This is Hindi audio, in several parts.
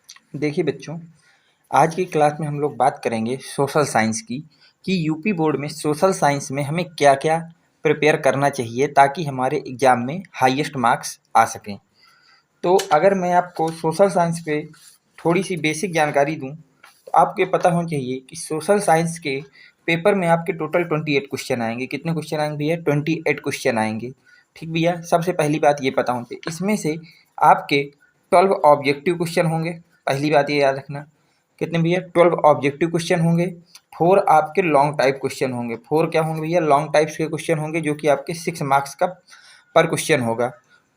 देखिए बच्चों, आज की क्लास में हम लोग बात करेंगे सोशल साइंस की कि यूपी बोर्ड में सोशल साइंस में हमें क्या क्या प्रिपेयर करना चाहिए ताकि हमारे एग्ज़ाम में हाईएस्ट मार्क्स आ सकें। तो अगर मैं आपको सोशल साइंस पे थोड़ी सी बेसिक जानकारी दूं तो आपको ये पता होना चाहिए कि सोशल साइंस के पेपर में आपके टोटल 28 क्वेश्चन आएंगे। कितने क्वेश्चन आएंगे भैया? 28 क्वेश्चन आएंगे। ठीक भैया, सबसे पहली बात ये पता होनी चाहिए, इसमें से आपके 12 ऑब्जेक्टिव क्वेश्चन होंगे। पहली बात ये याद रखना। कितने भैया? 12 ऑब्जेक्टिव क्वेश्चन होंगे। 4 आपके लॉन्ग टाइप क्वेश्चन होंगे। 4 क्या होंगे भैया? लॉन्ग टाइप्स के क्वेश्चन होंगे, जो कि आपके 6 मार्क्स का पर क्वेश्चन होगा।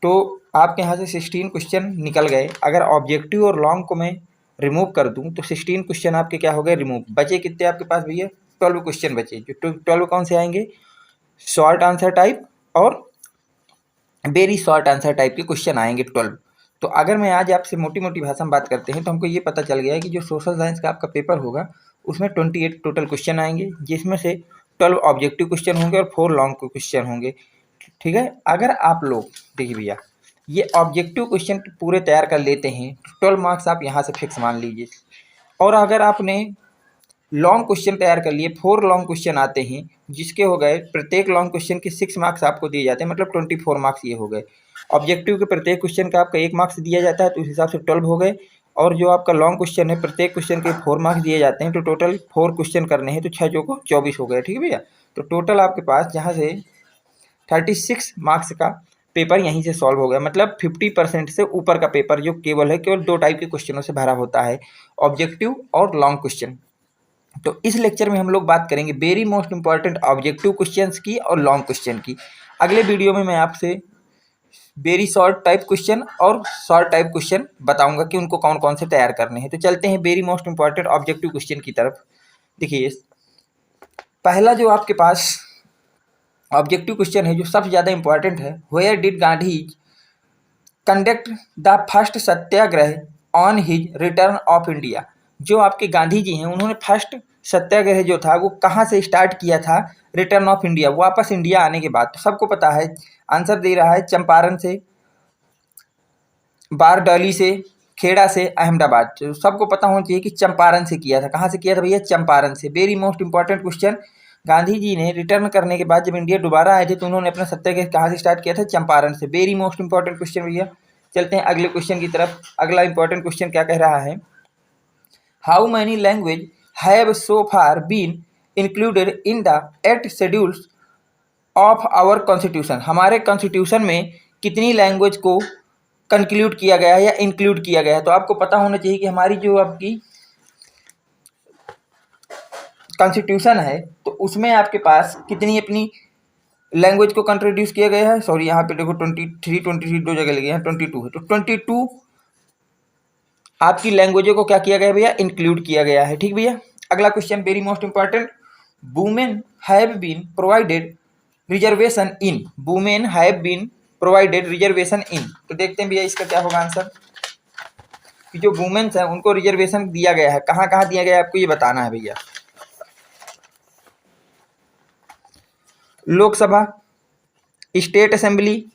तो आपके यहाँ से 16 क्वेश्चन निकल गए। अगर ऑब्जेक्टिव और लॉन्ग को मैं रिमूव कर दूं तो 16 क्वेश्चन आपके क्या हो गए? रिमूव। बचे कितने आपके पास भैया? 12 क्वेश्चन बचे। जो 12 कौन से आएंगे? शॉर्ट आंसर टाइप और वेरी शॉर्ट आंसर टाइप के क्वेश्चन आएंगे 12। तो अगर मैं आज आपसे मोटी मोटी भाषा में बात करते हैं तो हमको ये पता चल गया है कि जो सोशल साइंस का आपका पेपर होगा उसमें 28 टोटल क्वेश्चन आएंगे, जिसमें से 12 ऑब्जेक्टिव क्वेश्चन होंगे और 4 लॉन्ग क्वेश्चन होंगे। ठीक है। अगर आप लोग देखिए भैया, ये ऑब्जेक्टिव क्वेश्चन पूरे तैयार कर लेते हैं तो 12 मार्क्स आप यहाँ से फिक्स मान लीजिए। और अगर आपने लॉन्ग क्वेश्चन तैयार कर लिए, 4 लॉन्ग क्वेश्चन आते हैं, जिसके हो गए प्रत्येक लॉन्ग क्वेश्चन के 6 मार्क्स आपको दिए जाते हैं, मतलब 24 मार्क्स ये हो गए। ऑब्जेक्टिव के प्रत्येक क्वेश्चन का आपका 1 मार्क्स दिया जाता है, तो उस हिसाब से 12 हो गए। और जो आपका लॉन्ग क्वेश्चन है, प्रत्येक क्वेश्चन के 4 मार्क्स दिए जाते हैं, तो टोटल 4 क्वेश्चन करने हैं, तो 6 को 24 हो गए। ठीक है भैया। तो टोटल आपके पास यहाँ से 36 मार्क्स का पेपर यहीं से सॉल्व हो गया। मतलब 50% से ऊपर का पेपर जो केवल 2 टाइप के क्वेश्चनों से भरा होता है, ऑब्जेक्टिव और लॉन्ग क्वेश्चन। तो इस लेक्चर में हम लोग बात करेंगे very most important objective questions की और लॉन्ग क्वेश्चन की। अगले वीडियो में मैं आपसे वेरी शॉर्ट टाइप क्वेश्चन और शॉर्ट टाइप क्वेश्चन बताऊंगा कि उनको कौन कौन से तैयार करने हैं। तो चलते हैं very most important objective question की तरफ। देखिए, पहला जो आपके पास ऑब्जेक्टिव क्वेश्चन है, जो सबसे ज़्यादा इंपॉर्टेंट है, where did Gandhi conduct the first satyagraha on his return of India. जो आपके गांधी जी हैं, उन्होंने फर्स्ट सत्याग्रह जो था वो कहाँ से स्टार्ट किया था? रिटर्न ऑफ इंडिया, वापस इंडिया आने के बाद। तो सबको पता है, आंसर दे रहा है चंपारण से, बारडोली से, खेड़ा से, अहमदाबाद। तो सबको पता होना चाहिए कि चंपारण से किया था। कहाँ से किया था भैया? चंपारण से। Very most important question. Gandhi ji ने रिटर्न करने के बाद जब इंडिया दोबारा आए थे तो उन्होंने अपना सत्याग्रह कहाँ से स्टार्ट किया था? चंपारण से। वेरी मोस्ट इंपॉर्टेंट क्वेश्चन भैया। चलते हैं अगले क्वेश्चन की तरफ। अगला इंपॉर्टेंट क्वेश्चन क्या कह रहा है? How many language have so far been included in the 8 schedules of our constitution. हमारे कॉन्स्टिट्यूशन में कितनी लैंग्वेज को कंक्लूड किया गया है या इंक्लूड किया गया है? तो आपको पता होना चाहिए कि हमारी जो आपकी कॉन्स्टिट्यूशन है तो उसमें आपके पास कितनी अपनी लैंग्वेज को कंट्रोड्यूस किया गया है। सॉरी, यहाँ पे देखो 23 दो जगह लगे हैं, 22 है। तो 22 आपकी लैंग्वेजों को क्या किया गया भैया? इंक्लूड किया गया है। ठीक भैया। अगला question very most important. Women have been provided reservation in. Women have been provided reservation in. तो देखते हैं भैया इसका क्या होगा आंसर। कि जो वुमेन्स हैं उनको रिजर्वेशन दिया गया है, कहाँ कहाँ दिया गया है आपको ये बताना है भैया। Lok Sabha, state assembly,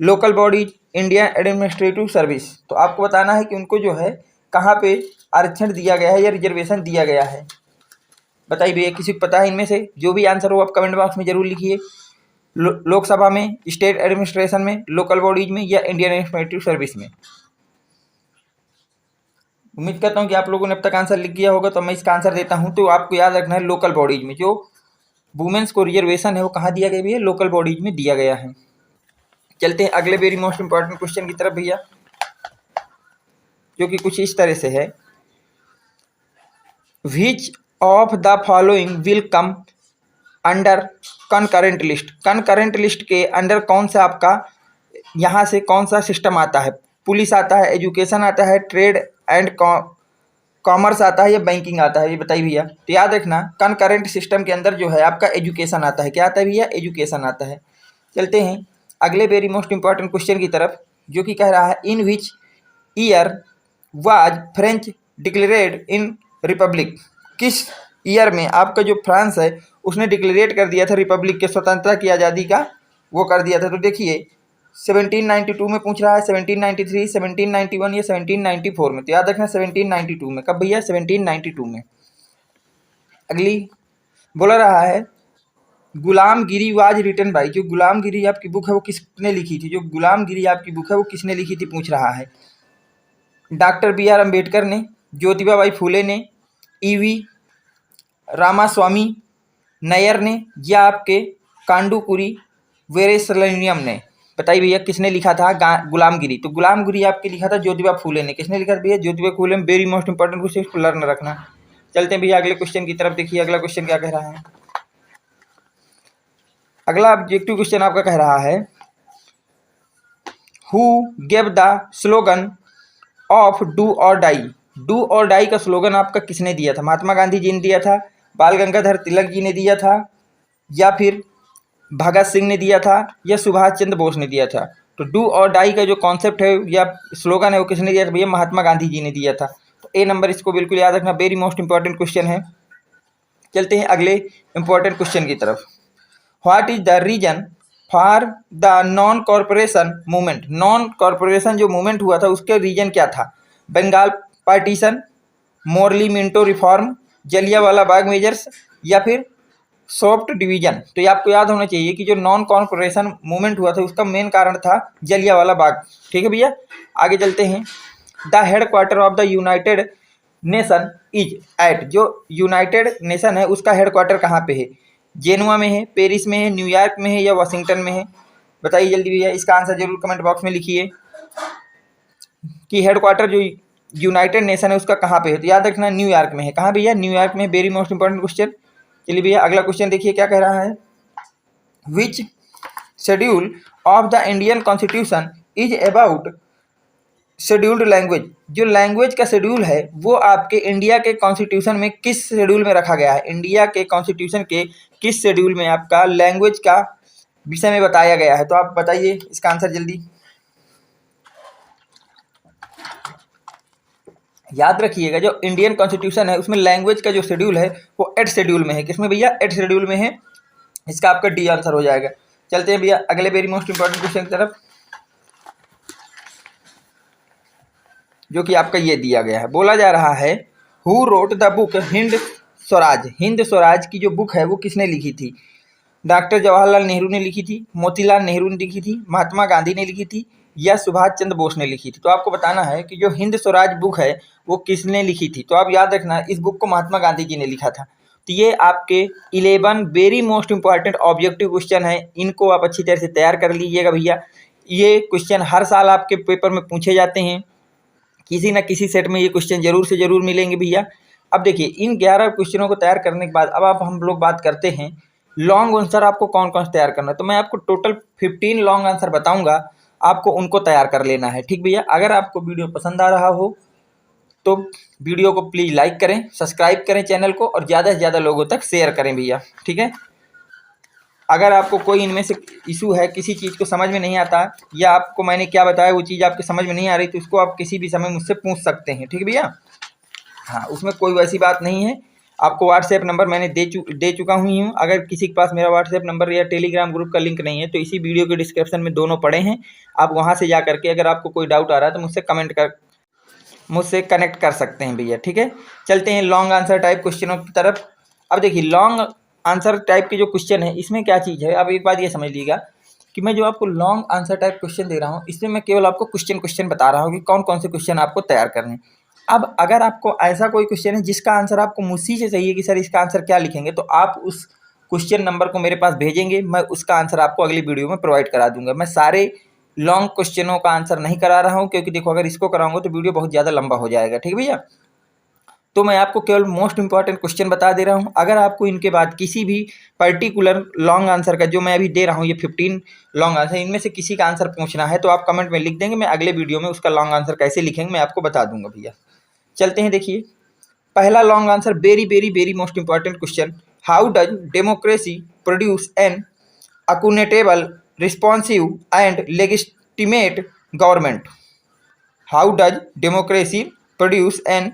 local bodies, Indian administrative service. तो आपको बताना है कि उनको जो है कहाँ पे आरक्षण दिया गया है या रिजर्वेशन दिया गया है। बताइए भैया, किसी को पता है इनमें से? जो भी आंसर हो आप कमेंट बॉक्स में जरूर लिखिए। लोकसभा में, स्टेट एडमिनिस्ट्रेशन में, लोकल बॉडीज में या इंडियन एडमिनिस्ट्रेटिव सर्विस में। उम्मीद करता हूँ कि आप लोगों ने अब तक आंसर लिख दिया होगा, तो मैं इसका आंसर देता हूँ। तो आपको याद रखना है लोकल बॉडीज में जो वुमेन्स को रिजर्वेशन है वो कहाँ दिया गया भैया? लोकल बॉडीज में दिया गया है। चलते हैं अगले वेरी मोस्ट इंपॉर्टेंट क्वेश्चन की तरफ भैया, जो कि कुछ इस तरह से है। Which of the following will come under concurrent list. Concurrent list के अंडर कौन सा आपका यहाँ से कौन सा सिस्टम आता है? पुलिस आता है, एजुकेशन आता है, ट्रेड एंड कॉमर्स आता है या बैंकिंग आता है? ये बताइए भैया। तो याद रखना, कनकरेंट सिस्टम के अंदर जो है आपका एजुकेशन आता है। क्या आता है भैया? एजुकेशन आता है। चलते हैं अगले वेरी मोस्ट इंपॉर्टेंट क्वेश्चन की तरफ, जो कि कह रहा है in which year was French declared in republic. किस ईयर में आपका जो फ्रांस है उसने डिक्लेरेट कर दिया था रिपब्लिक के, स्वतंत्रता की आज़ादी का वो कर दिया था? तो देखिए, 1792 में पूछ रहा है, 1793, 1791 या 1794 में। तो याद रखना 1792 में। कब भैया? 1792 में। अगली बोला रहा है गुलामगिरी वाज रिटन बाई, जो गुलामगिरी आपकी बुक है वो किसने लिखी थी? जो गुलामगिरी आपकी बुक है वो किसने लिखी थी पूछ रहा है। डॉक्टर बी आर अम्बेडकर ने, ज्योतिबा बाई फूले ने, ईवी रामास्वामी नैयर ने, या आपके कांडूकुरी वेरेसलियम ने। बताइए भैया किसने लिखा था गुलामगिरी? तो गुलामगिरी आपके लिखा था ज्योतिबा फूले ने। किसने लिखा था भैया? ज्योतिबा फूले ने। वेरी मोस्ट इंपॉर्टेंट क्वेश्चन, इसको लर्न रखना। चलते हैं भैया अगले क्वेश्चन की तरफ। देखिए अगला क्वेश्चन क्या कह रहा है। अगला ऑब्जेक्टिव क्वेश्चन आपका कह रहा है who gave the slogan of do और डाई। डू और डाई का स्लोगन आपका किसने दिया था? महात्मा गांधी जी ने दिया था, बाल गंगाधर तिलक जी ने दिया था, या फिर भगत सिंह ने दिया था, या सुभाष चंद्र बोस ने दिया था। तो डू और डाई का जो कॉन्सेप्ट है या स्लोगन है वो किसने दिया था भैया? महात्मा गांधी जी ने दिया था। तो ए नंबर इसको बिल्कुल याद रखना, वेरी मोस्ट इंपॉर्टेंट क्वेश्चन है। चलते हैं अगले इंपॉर्टेंट क्वेश्चन की तरफ। What is the reason for the non cooperation movement. Non cooperation जो मूवमेंट हुआ था उसके रीजन क्या था? Bengal partition, Morley Minto reform, Jallianwala Bagh measures, या फिर सॉफ्ट डिवीजन। तो ये आपको याद होना चाहिए कि जो नॉन कॉरपोरेशन मूवमेंट हुआ था उसका मेन कारण था जलियांवाला बाग। ठीक है भैया, आगे चलते हैं। The headquarter of the United Nation is at. जो यूनाइटेड नेशन है उसका हेडक्वार्टर कहाँ पे है? जेनुआ में है, पेरिस में है, न्यूयॉर्क में है, या वाशिंगटन में है? बताइए जल्दी भैया, इसका आंसर जरूर कमेंट बॉक्स में लिखिए कि हेडक्वार्टर जो यूनाइटेड नेशन है उसका कहाँ पे है। तो याद रखना न्यूयॉर्क में है। कहाँ भैया? न्यूयॉर्क में। Very most important question. चलिए भैया अगला क्वेश्चन देखिए क्या कह रहा है। Which schedule of the Indian constitution is about scheduled language. जो लैंग्वेज का शेड्यूल है वो आपके इंडिया के कॉन्स्टिट्यूशन में किस शेड्यूल में रखा गया है? इंडिया के कॉन्स्टिट्यूशन के किस शेड्यूल में आपका लैंग्वेज का विषय में बताया गया है? तो आप बताइए इसका आंसर जल्दी। याद रखिएगा जो इंडियन कॉन्स्टिट्यूशन है उसमें लैंग्वेज का जो शेड्यूल है वो 8 शेड्यूल में है। किसमें भैया? 8 शेड्यूल में है। इसका आपका डी आंसर हो जाएगा। चलते हैं भैया अगले वेरी मोस्ट इंपॉर्टेंट क्वेश्चन की तरफ, जो कि आपका ये दिया गया है। बोला जा रहा है who wrote the book Hind Swaraj. Hind Swaraj की जो बुक है वो किसने लिखी थी? डॉक्टर जवाहरलाल नेहरू ने लिखी थी, मोतीलाल नेहरू ने लिखी थी, महात्मा गांधी ने लिखी थी, या सुभाष चंद्र बोस ने लिखी थी। तो आपको बताना है कि जो हिंद स्वराज बुक है वो किसने लिखी थी। तो आप याद रखना इस बुक को महात्मा गांधी जी ने लिखा था। तो ये आपके 11 very most important objective question है, इनको आप अच्छी तरह से तैयार कर लीजिएगा भैया। ये क्वेश्चन हर साल आपके पेपर में पूछे जाते हैं, किसी न किसी सेट में ये क्वेश्चन जरूर से जरूर मिलेंगे भैया। अब देखिए इन 11 क्वेश्चनों को तैयार करने के बाद अब आप हम लोग बात करते हैं लॉन्ग आंसर आपको कौन कौन से तैयार करना है। तो मैं आपको टोटल 15 लॉन्ग आंसर बताऊंगा, आपको उनको तैयार कर लेना है। ठीक भैया, अगर आपको वीडियो पसंद आ रहा हो तो वीडियो को प्लीज़ लाइक करें, सब्सक्राइब करें चैनल को, और ज़्यादा से ज़्यादा लोगों तक शेयर करें भैया। ठीक है, अगर आपको कोई इनमें से इशू है, किसी चीज़ को समझ में नहीं आता, या आपको मैंने क्या बताया वो चीज़ आपके समझ में नहीं आ रही, तो उसको आप किसी भी समय मुझसे पूछ सकते हैं। ठीक है भैया, हाँ उसमें कोई वैसी बात नहीं है। आपको व्हाट्सएप नंबर मैंने दे चुका हूँ। अगर किसी के पास मेरा व्हाट्सएप नंबर या टेलीग्राम ग्रुप का लिंक नहीं है तो इसी वीडियो के डिस्क्रिप्शन में दोनों पड़े हैं, आप वहाँ से जा करके अगर आपको कोई डाउट आ रहा है तो मुझसे कनेक्ट कर सकते हैं भैया। ठीक है, चलते हैं लॉन्ग आंसर टाइप क्वेश्चनों की तरफ। अब देखिए लॉन्ग आंसर टाइप के जो क्वेश्चन है इसमें क्या चीज़ है, अब एक बात ये समझ लीजिएगा कि मैं जो आपको लॉन्ग आंसर टाइप क्वेश्चन दे रहा हूँ इसमें मैं केवल आपको क्वेश्चन बता रहा हूँ कि कौन कौन से क्वेश्चन आपको तैयार करने हैं। अब अगर आपको ऐसा कोई क्वेश्चन है जिसका आंसर आपको मुझसे से चाहिए कि सर इसका आंसर क्या लिखेंगे, तो आप उस क्वेश्चन नंबर को मेरे पास भेजेंगे, मैं उसका आंसर आपको अगली वीडियो में प्रोवाइड करा दूंगा। मैं सारे लॉन्ग क्वेश्चनों का आंसर नहीं करा रहा हूँ, क्योंकि देखो अगर इसको कराऊंगा तो वीडियो बहुत ज़्यादा लंबा हो जाएगा। ठीक है भैया, तो मैं आपको केवल मोस्ट इंपॉर्टेंट क्वेश्चन बता दे रहा हूँ। अगर आपको इनके बाद किसी भी पर्टिकुलर लॉन्ग आंसर का, जो मैं अभी दे रहा हूँ ये 15 लॉन्ग आंसर, इनमें से किसी का आंसर पूछना है तो आप कमेंट में लिख देंगे, मैं अगले वीडियो में उसका लॉन्ग आंसर कैसे लिखेंगे मैं आपको बता दूंगा भैया। चलते हैं, देखिए पहला long answer, very very very most important question. How does democracy produce an accountable, responsive and legitimate government. How does democracy produce an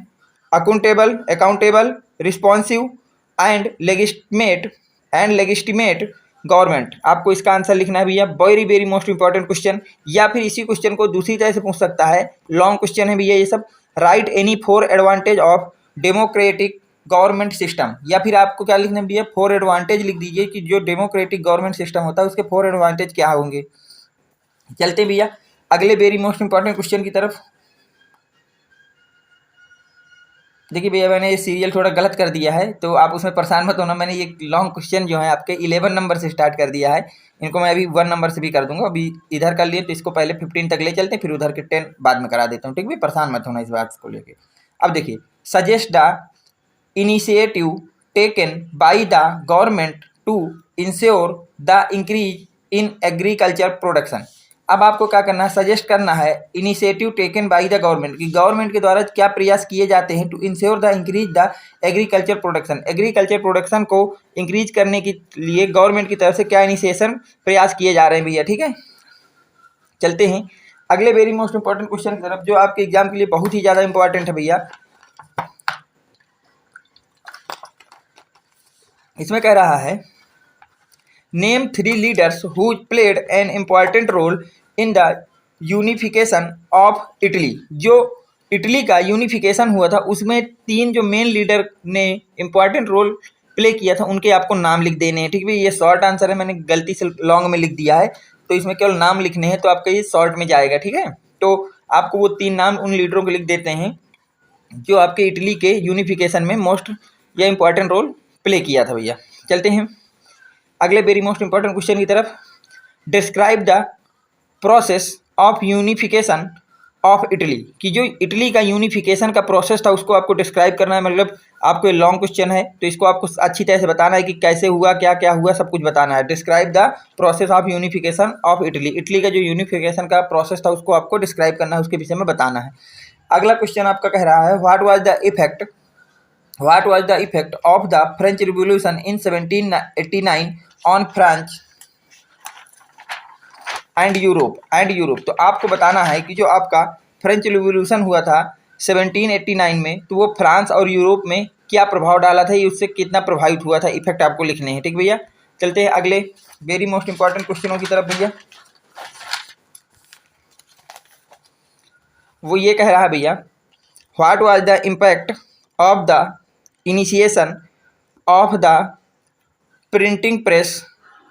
accountable, responsive and legitimate government, आपको इसका आंसर लिखना है भैया, very very most important question. या फिर इसी क्वेश्चन को दूसरी तरह से पूछ सकता है, लॉन्ग क्वेश्चन है भैया ये सब। Right any four advantage of democratic government system, या फिर आपको क्या लिखना है भैया, फोर एडवांटेज लिख दीजिए कि जो डेमोक्रेटिक गवर्नमेंट सिस्टम होता है उसके फोर एडवांटेज क्या होंगे। चलते भैया अगले वेरी मोस्ट इंपॉर्टेंट क्वेश्चन की तरफ। देखिए भैया मैंने ये सीरियल थोड़ा गलत कर दिया है, तो आप उसमें परेशान मत होना। मैंने ये लॉन्ग क्वेश्चन जो है आपके 11 नंबर से स्टार्ट कर दिया है, इनको मैं अभी 1 नंबर से भी कर दूंगा। अभी इधर कर लिए तो इसको पहले 15 तक ले चलते हैं, फिर उधर के 10 बाद में करा देता हूँ, ठीक है। परेशान मत होना इस बात को लेके। अब देखिए, suggest the initiative taken by the government to ensure the increase in agriculture production. अब आपको क्या करना है, सजेस्ट करना है initiative taken by the government, कि गवर्नमेंट के द्वारा क्या प्रयास किए जाते हैं to ensure the increase the agriculture production, agriculture production को इंक्रीज करने के लिए गवर्नमेंट की तरफ से क्या इनिशिएशन प्रयास किए जा रहे हैं भैया, ठीक है। चलते हैं अगले वेरी मोस्ट इंपॉर्टेंट क्वेश्चन की तरफ, जो आपके एग्जाम के लिए बहुत ही ज़्यादा इंपॉर्टेंट है भैया। इसमें कह रहा है, name 3 leaders who played an important role in the unification of Italy. जो इटली का यूनिफिकेशन हुआ था उसमें 3 जो मेन लीडर ने इम्पॉर्टेंट रोल प्ले किया था उनके आपको नाम लिख देने हैं, ठीक है। ये शॉर्ट आंसर है, मैंने गलती से लॉन्ग में लिख दिया है, तो इसमें केवल नाम लिखने हैं, तो आपका ये शॉर्ट में जाएगा, ठीक है। तो आपको वो 3 नाम उन लीडरों को लिख देते हैं जो आपके इटली के यूनिफिकेशन में मोस्ट या इंपॉर्टेंट रोल प्ले किया था भैया। चलते हैं अगले वेरी मोस्ट इंपॉर्टेंट क्वेश्चन की तरफ। Describe the process of unification of Italy, कि जो इटली का यूनिफिकेशन का प्रोसेस था उसको आपको डिस्क्राइब करना है। मतलब आपको लॉन्ग क्वेश्चन है तो इसको आपको अच्छी तरह से बताना है कि कैसे हुआ, क्या क्या हुआ, सब कुछ बताना है। Describe the process of unification of Italy, Italy का जो यूनिफिकेशन का प्रोसेस था उसको आपको डिस्क्राइब करना है, उसके विषय में बताना है। अगला क्वेश्चन आपका कह रहा है, what was the effect of the French revolution in 1789 on France and Europe. तो आपको बताना है कि जो आपका फ्रेंच रिवॉल्यूशन हुआ था 1789 में, तो वो फ्रांस और यूरोप में क्या प्रभाव डाला था, ये उससे कितना प्रभावित हुआ था, इफेक्ट आपको लिखने हैं, ठीक भैया। चलते हैं अगले वेरी मोस्ट इंपॉर्टेंट क्वेश्चनों की तरफ भैया। वो ये कह रहा है भैया, what was the impact of the initiation of the printing press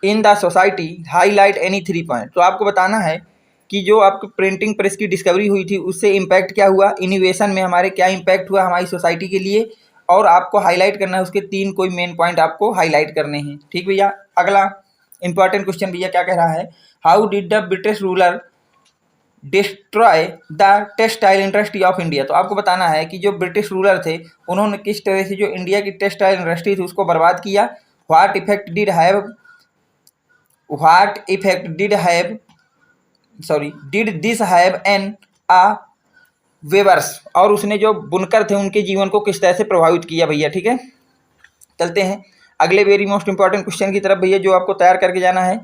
in the society, highlight any 3 point. तो आपको बताना है कि जो आपको प्रिंटिंग प्रेस की डिस्कवरी हुई थी उससे इम्पैक्ट क्या हुआ, इनोवेशन में हमारे क्या इम्पैक्ट हुआ हमारी सोसाइटी के लिए, और आपको हाईलाइट करना है उसके 3 कोई मेन पॉइंट आपको हाईलाइट करने हैं, ठीक भैया। अगला इंपॉर्टेंट क्वेश्चन भैया क्या कह रहा है, how did the British ruler destroy the textile industry of India. तो आपको बताना है कि जो ब्रिटिश रूलर थे उन्होंने किस तरह से जो इंडिया की टेक्सटाइल इंडस्ट्री थी उसको बर्बाद किया। What effect did this have an a weavers, और उसने जो बुनकर थे उनके जीवन को किस तरह से प्रभावित किया भैया, ठीक है। चलते हैं अगले वेरी मोस्ट इंपॉर्टेंट क्वेश्चन की तरफ भैया, जो आपको तैयार करके जाना है।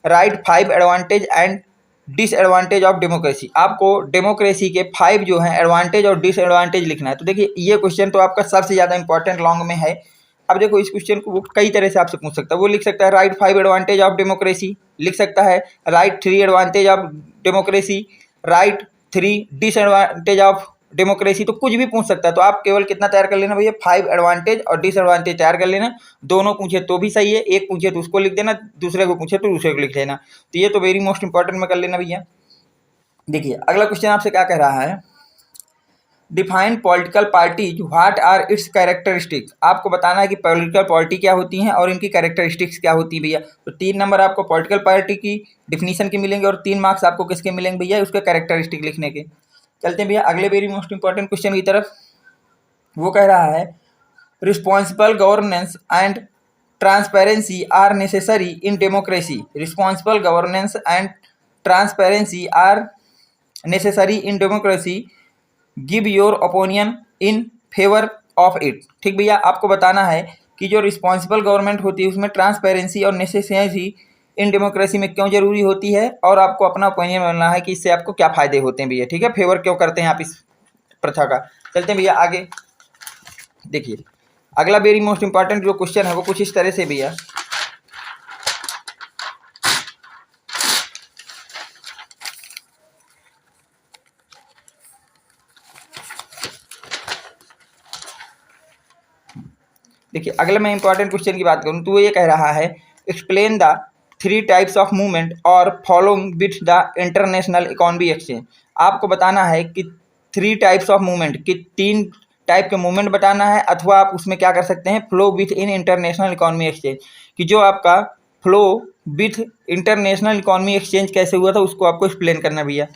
Right 5 advantage and disadvantage of democracy. आपको डेमोक्रेसी के 5 जो हैं एडवांटेज और डिसएडवांटेज लिखना है। तो देखिए ये क्वेश्चन तो आपका सबसे ज़्यादा इंपॉर्टेंट लॉन्ग में है। अब देखो इस क्वेश्चन को वो कई तरह से आपसे पूछ सकता है। वो लिख सकता है राइट 5 एडवांटेज ऑफ डेमोक्रेसी, लिख सकता है right 3 advantage of democracy, right 3 disadvantage of democracy, तो कुछ भी पूछ सकता है। तो आप केवल कितना तैयार कर लेना भैया, 5 एडवांटेज और डिसएडवांटेज तैयार कर लेना। दोनों पूछे तो भी सही है, एक पूछे तो उसको लिख देना, दूसरे को पूछे तो दूसरे को लिख लेना। तो ये तो वेरी मोस्ट इंपॉर्टेंट में कर लेना भैया। देखिए अगला क्वेश्चन आपसे क्या कह रहा है, define political parties, what are its characteristics. आपको बताना है कि पॉलिटिकल पार्टी क्या होती हैं और इनकी कैरेक्टरिस्टिक्स क्या होती है भैया। तो 3 नंबर आपको पॉलिटिकल पार्टी की डिफिनीशन के मिलेंगे और 3 मार्क्स आपको किसके मिलेंगे भैया, उसके कैरेक्टरिस्टिक लिखने के। चलते हैं भैया अगले वेरी मोस्ट इंपॉर्टेंट क्वेश्चन की तरफ। वो कह रहा है, responsible governance and transparency are necessary in democracy. Responsible governance and transparency are necessary in democracy, give your opinion in favour of it. ठीक भैया, आपको बताना है कि जो रिस्पॉन्सिबल गवर्नमेंट होती है उसमें ट्रांसपेरेंसी और नेसेसरी इन डेमोक्रेसी में क्यों जरूरी होती है, और आपको अपना ओपिनियन बनना है कि इससे आपको क्या फायदे होते हैं भैया। ठीक है, फेवर क्यों करते हैं आप इस प्रथा का। चलते हैं भैया आगे। देखिए अगला वेरी मोस्ट इंपॉर्टेंट जो क्वेश्चन है वो कुछ इस तरह से भैया, देखिए अगला मैं इंपॉर्टेंट क्वेश्चन की बात करूँ तो वो ये कह रहा है explain the 3 types of movement और following with the international economy exchange. आपको बताना है कि 3 टाइप्स ऑफ मूवमेंट कि 3 टाइप के मूवमेंट बताना है, अथवा आप उसमें क्या कर सकते हैं flow with in international economy exchange, कि जो आपका flow with international economy exchange कैसे हुआ था उसको आपको एक्सप्लेन करना भैया।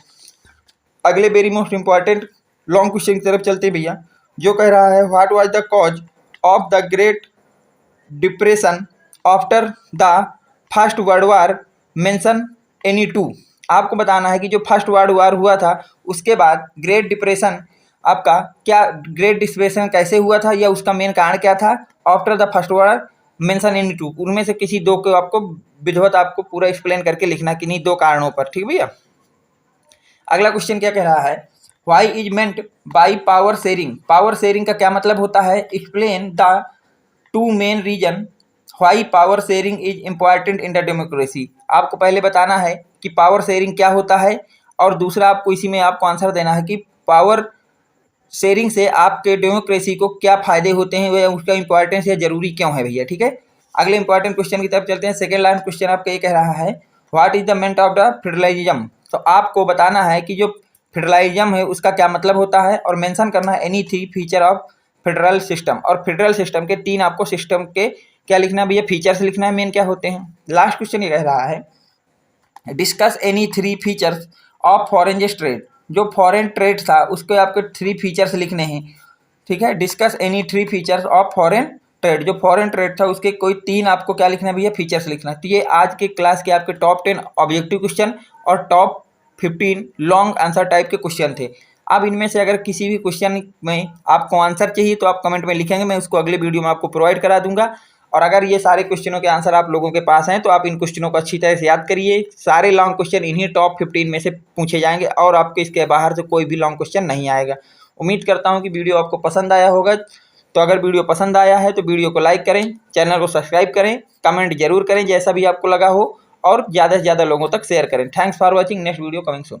अगले very most important long question की तरफ चलते हैं भैया, जो कह रहा है what was the cause of the great depression after the first world war, mention any two. आपको बताना है कि जो फर्स्ट वर्ल्ड वार हुआ था उसके बाद ग्रेट डिप्रेशन आपका क्या, ग्रेट डिप्रेशन कैसे हुआ था या उसका मेन कारण क्या था, after the first war mention any two, उनमें से किसी दो को आपको विधिवत आपको पूरा एक्सप्लेन करके लिखना किन्हीं 2 कारणों पर। ठीक भैया। अगला क्वेश्चन क्या कह रहा है why is meant by power sharing. Power sharing का क्या मतलब होता है, explain the 2 main reason why power sharing is important in the democracy. आपको पहले बताना है कि पावर शेयरिंग क्या होता है, और दूसरा आपको इसी में आपको आंसर देना है कि पावर शेयरिंग से आपके डेमोक्रेसी को क्या फायदे होते हैं, वह उसका इंपॉर्टेंस या जरूरी क्यों है भैया। ठीक है। अगले इंपॉर्टेंट क्वेश्चन की तरफ चलते हैं। सेकेंड लाइन क्वेश्चन आपका ये कह रहा है what is the meant of the federalism. तो आपको बताना है कि जो फेडरलिज्म है उसका क्या मतलब होता है, और मेंशन करना है any 3 feature of federal system, और फेडरल सिस्टम के 3 आपको सिस्टम के क्या लिखना है भैया, फीचर्स लिखना है, मेन क्या होते हैं। लास्ट क्वेश्चन ये कह रहा है discuss any 3 features of foreign trade. जो फॉरेन ट्रेड था उसके आपको 3 फीचर्स लिखने हैं। ठीक है। Discuss any 3 features of foreign trade, जो फॉरेन ट्रेड था उसके कोई 3 आपको क्या लिखना है भैया, फीचर्स लिखना है। तो ये आज के क्लास के आपके टॉप 10 ऑब्जेक्टिव क्वेश्चन और टॉप 15 लॉन्ग आंसर टाइप के क्वेश्चन थे। अब इनमें से अगर किसी भी क्वेश्चन में आपको आंसर चाहिए तो आप कमेंट में लिखेंगे, मैं उसको अगले वीडियो में आपको प्रोवाइड करा दूंगा। और अगर ये सारे क्वेश्चनों के आंसर आप लोगों के पास हैं तो आप इन क्वेश्चनों को अच्छी तरह से याद करिए। सारे लॉन्ग क्वेश्चन इन्हीं टॉप 15 में से पूछे जाएंगे और आपके इसके बाहर से कोई भी लॉन्ग क्वेश्चन नहीं आएगा। उम्मीद करता हूँ कि वीडियो आपको पसंद आया होगा। तो अगर वीडियो पसंद आया है तो वीडियो को लाइक करें, चैनल को सब्सक्राइब करें, कमेंट जरूर करें जैसा भी आपको लगा हो, और ज़्यादा से ज़्यादा लोगों तक शेयर करें। Thanks for watching. Next video coming soon.